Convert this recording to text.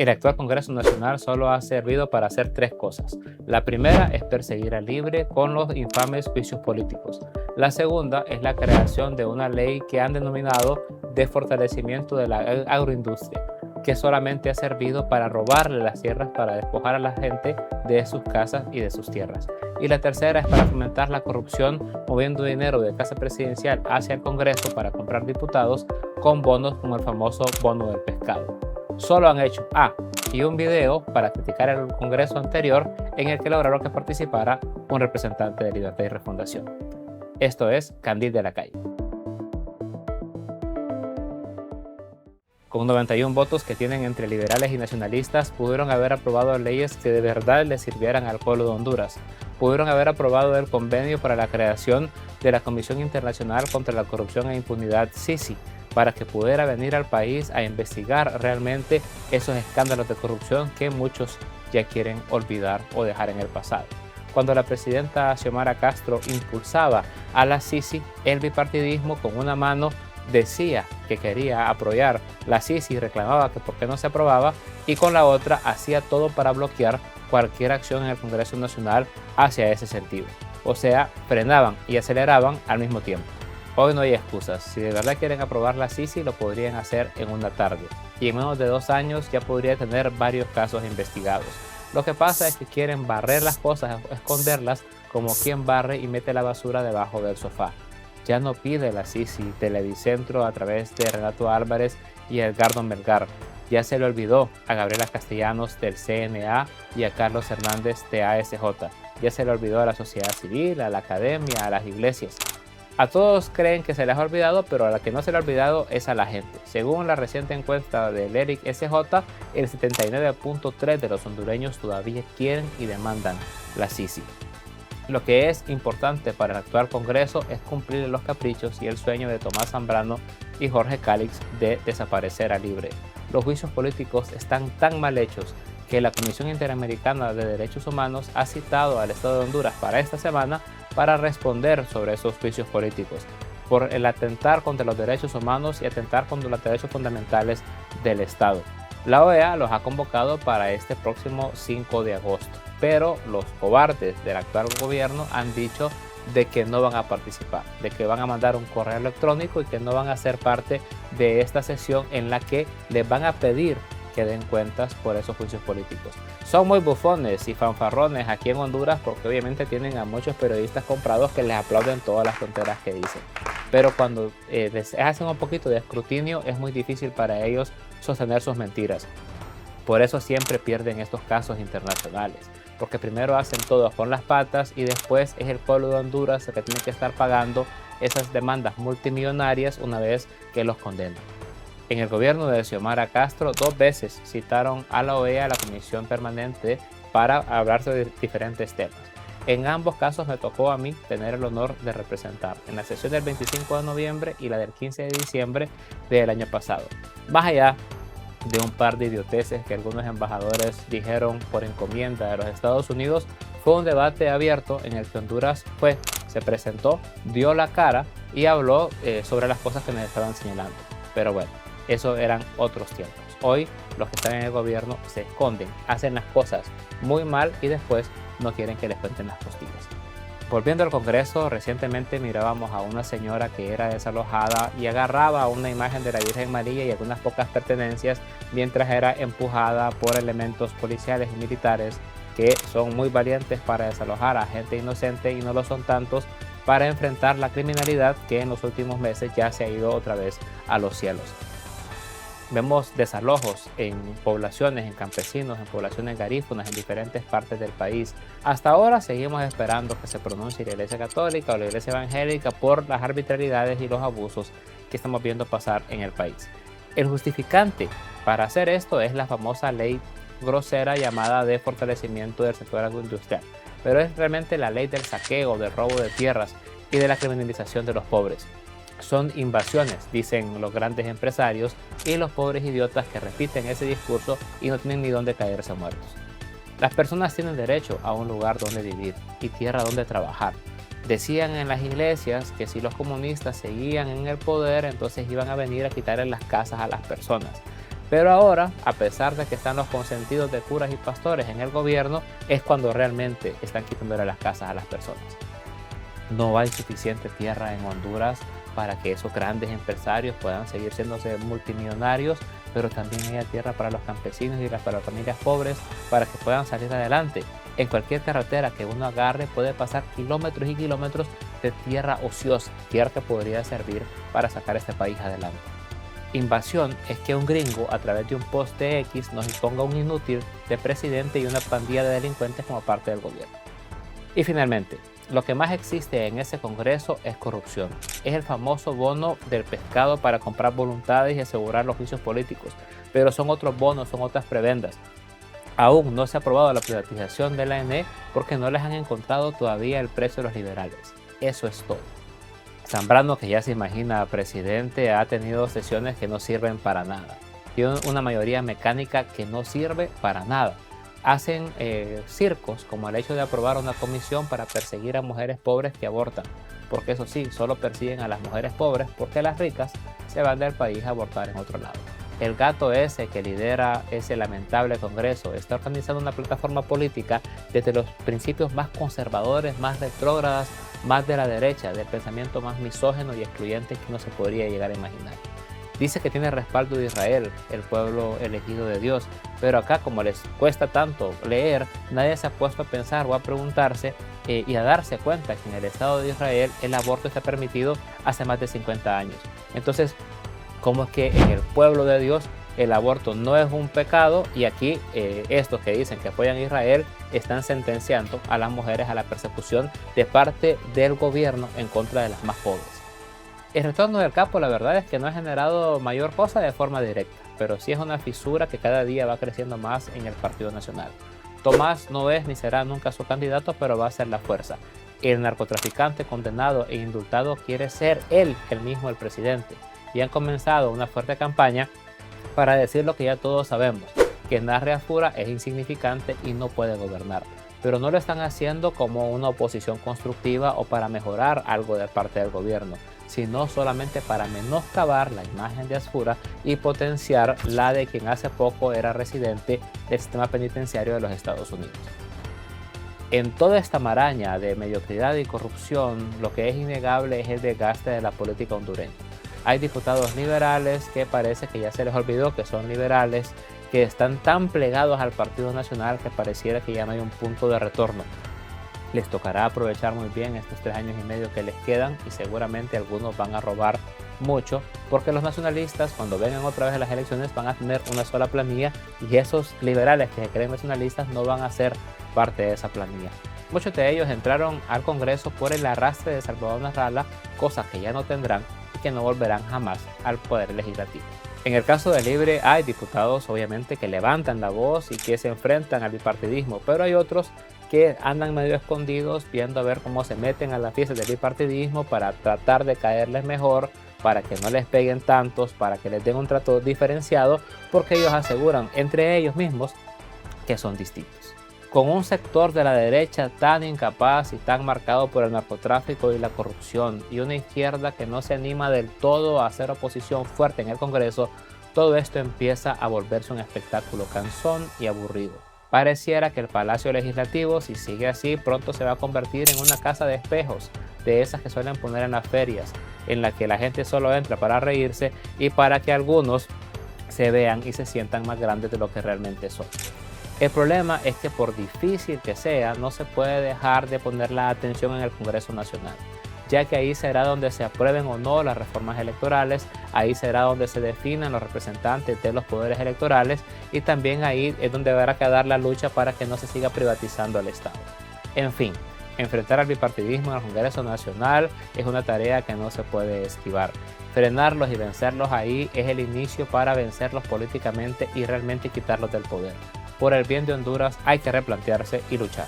El actual Congreso Nacional solo ha servido para hacer tres cosas. La primera es perseguir al Libre con los infames juicios políticos. La segunda es la creación de una ley que han denominado de fortalecimiento de la agroindustria, que solamente ha servido para robarle las tierras, para despojar a la gente de sus casas y de sus tierras. Y la tercera es para fomentar la corrupción, moviendo dinero de casa presidencial hacia el Congreso para comprar diputados con bonos como el famoso bono del pescado. Solo han hecho y un video para criticar el Congreso anterior en el que lograron que participara un representante de Libertad y Refundación. Esto es Candil de la Calle. Con 91 votos que tienen entre liberales y nacionalistas, pudieron haber aprobado leyes que de verdad le sirvieran al pueblo de Honduras. Pudieron haber aprobado el convenio para la creación de la Comisión Internacional contra la Corrupción e Impunidad, CICI, para que pudiera venir al país a investigar realmente esos escándalos de corrupción que muchos ya quieren olvidar o dejar en el pasado. Cuando la presidenta Xiomara Castro impulsaba a la CICI, el bipartidismo con una mano decía que quería apoyar la CICI y reclamaba que por qué no se aprobaba, y con la otra hacía todo para bloquear cualquier acción en el Congreso Nacional hacia ese sentido. O sea, frenaban y aceleraban al mismo tiempo. Hoy no hay excusas. Si de verdad quieren aprobar la CICI, lo podrían hacer en una tarde. Y en menos de 2 años ya podría tener varios casos investigados. Lo que pasa es que quieren barrer las cosas, esconderlas, como quien barre y mete la basura debajo del sofá. Ya no pide la CICI Televicentro a través de Renato Álvarez y Edgardo Melgar. Ya se le olvidó a Gabriela Castellanos del CNA y a Carlos Hernández de ASJ. Ya se le olvidó a la sociedad civil, a la academia, a las iglesias. A todos creen que se les ha olvidado, pero a la que no se le ha olvidado es a la gente. Según la reciente encuesta del ERIC SJ, el 79.3% de los hondureños todavía quieren y demandan la CICI. Lo que es importante para el actual Congreso es cumplir los caprichos y el sueño de Tomás Zambrano y Jorge Cálix de desaparecer a Libre. Los juicios políticos están tan mal hechos que la Comisión Interamericana de Derechos Humanos ha citado al Estado de Honduras para esta semana para responder sobre esos juicios políticos por el atentar contra los derechos humanos y atentar contra los derechos fundamentales del Estado. La OEA los ha convocado para este próximo 5 de agosto, pero los cobardes del actual gobierno han dicho de que no van a participar, de que van a mandar un correo electrónico y que no van a ser parte de esta sesión en la que les van a pedir que den cuentas por esos juicios políticos. Son muy bufones y fanfarrones aquí en Honduras porque obviamente tienen a muchos periodistas comprados que les aplauden todas las tonteras que dicen. Pero cuando les hacen un poquito de escrutinio es muy difícil para ellos sostener sus mentiras. Por eso siempre pierden estos casos internacionales, porque primero hacen todo con las patas y después es el pueblo de Honduras el que tiene que estar pagando esas demandas multimillonarias una vez que los condenan. En el gobierno de Xiomara Castro 2 veces citaron a la OEA, a la Comisión Permanente, para hablar sobre diferentes temas. En ambos casos me tocó a mí tener el honor de representar en la sesión del 25 de noviembre y la del 15 de diciembre del año pasado. Más allá de un par de idioteces que algunos embajadores dijeron por encomienda de los Estados Unidos, fue un debate abierto en el que Honduras se presentó, dio la cara y habló sobre las cosas que nos estaban señalando. Pero bueno, eso eran otros tiempos. Hoy los que están en el gobierno se esconden, hacen las cosas muy mal y después no quieren que les cuenten las costillas. Volviendo al Congreso, recientemente mirábamos a una señora que era desalojada y agarraba una imagen de la Virgen María y algunas pocas pertenencias mientras era empujada por elementos policiales y militares que son muy valientes para desalojar a gente inocente y no lo son tantos para enfrentar la criminalidad que en los últimos meses ya se ha ido otra vez a los cielos. Vemos desalojos en poblaciones, en campesinos, en poblaciones garífunas en diferentes partes del país. Hasta ahora seguimos esperando que se pronuncie la Iglesia Católica o la Iglesia Evangélica por las arbitrariedades y los abusos que estamos viendo pasar en el país. El justificante para hacer esto es la famosa ley grosera llamada de fortalecimiento del sector agroindustrial, pero es realmente la ley del saqueo, del robo de tierras y de la criminalización de los pobres. Son invasiones, dicen los grandes empresarios y los pobres idiotas que repiten ese discurso y no tienen ni dónde caerse muertos. Las personas tienen derecho a un lugar donde vivir y tierra donde trabajar. Decían en las iglesias que si los comunistas seguían en el poder, entonces iban a venir a quitarle las casas a las personas. Pero ahora, a pesar de que están los consentidos de curas y pastores en el gobierno, es cuando realmente están quitándole las casas a las personas. No hay suficiente tierra en Honduras para que esos grandes empresarios puedan seguir siendo multimillonarios, pero también haya tierra para los campesinos y para las familias pobres para que puedan salir adelante. En cualquier carretera que uno agarre puede pasar kilómetros y kilómetros de tierra ociosa, tierra que podría servir para sacar este país adelante. Invasión es que un gringo a través de un poste X nos imponga un inútil de presidente y una pandilla de delincuentes como parte del gobierno. Y finalmente, lo que más existe en ese Congreso es corrupción. Es el famoso bono del pescado para comprar voluntades y asegurar los juicios políticos. Pero son otros bonos, son otras prebendas. Aún no se ha aprobado la privatización de la ANE porque no les han encontrado todavía el precio de los liberales. Eso es todo. Zambrano, que ya se imagina presidente, ha tenido sesiones que no sirven para nada. Tiene una mayoría mecánica que no sirve para nada. Hacen circos como el hecho de aprobar una comisión para perseguir a mujeres pobres que abortan, porque eso sí, solo persiguen a las mujeres pobres porque las ricas se van del país a abortar en otro lado. El gato ese que lidera ese lamentable Congreso está organizando una plataforma política desde los principios más conservadores, más retrógradas, más de la derecha, del pensamiento más misógino y excluyente que uno se podría llegar a imaginar. Dice que tiene respaldo de Israel, el pueblo elegido de Dios, pero acá como les cuesta tanto leer, nadie se ha puesto a pensar o a preguntarse y a darse cuenta que en el Estado de Israel el aborto está permitido hace más de 50 años. Entonces, ¿cómo es que en el pueblo de Dios el aborto no es un pecado y aquí estos que dicen que apoyan a Israel están sentenciando a las mujeres a la persecución de parte del gobierno en contra de las más pobres? El retorno del capo, la verdad es que no ha generado mayor cosa de forma directa, pero sí es una fisura que cada día va creciendo más en el Partido Nacional. Tomás no es ni será nunca su candidato, pero va a ser la fuerza. El narcotraficante condenado e indultado quiere ser él mismo el presidente, y han comenzado una fuerte campaña para decir lo que ya todos sabemos, que Narre Afura es insignificante y no puede gobernar. Pero no lo están haciendo como una oposición constructiva o para mejorar algo de parte del gobierno, sino solamente para menoscabar la imagen de Afura y potenciar la de quien hace poco era residente del sistema penitenciario de los Estados Unidos. En toda esta maraña de mediocridad y corrupción, lo que es innegable es el desgaste de la política hondureña. Hay diputados liberales que parece que ya se les olvidó que son liberales, que están tan plegados al Partido Nacional que pareciera que ya no hay un punto de retorno. Les tocará aprovechar muy bien estos 3 años y medio que les quedan y seguramente algunos van a robar mucho porque los nacionalistas cuando vengan otra vez a las elecciones van a tener una sola planilla y esos liberales que se creen nacionalistas no van a ser parte de esa planilla. Muchos de ellos entraron al Congreso por el arrastre de Salvador Narrala, cosas que ya no tendrán y que no volverán jamás al poder legislativo. En el caso de Libre hay diputados obviamente que levantan la voz y que se enfrentan al bipartidismo, pero hay otros que andan medio escondidos viendo a ver cómo se meten a la fiesta del bipartidismo para tratar de caerles mejor, para que no les peguen tantos, para que les den un trato diferenciado, porque ellos aseguran entre ellos mismos que son distintos. Con un sector de la derecha tan incapaz y tan marcado por el narcotráfico y la corrupción y una izquierda que no se anima del todo a hacer oposición fuerte en el Congreso, todo esto empieza a volverse un espectáculo cansón y aburrido. Pareciera que el Palacio Legislativo, si sigue así, pronto se va a convertir en una casa de espejos, de esas que suelen poner en las ferias, en la que la gente solo entra para reírse y para que algunos se vean y se sientan más grandes de lo que realmente son. El problema es que por difícil que sea, no se puede dejar de poner la atención en el Congreso Nacional, ya que ahí será donde se aprueben o no las reformas electorales, ahí será donde se definan los representantes de los poderes electorales y también ahí es donde habrá que dar la lucha para que no se siga privatizando el Estado. En fin, enfrentar al bipartidismo en el Congreso Nacional es una tarea que no se puede esquivar. Frenarlos y vencerlos ahí es el inicio para vencerlos políticamente y realmente quitarlos del poder. Por el bien de Honduras hay que replantearse y luchar.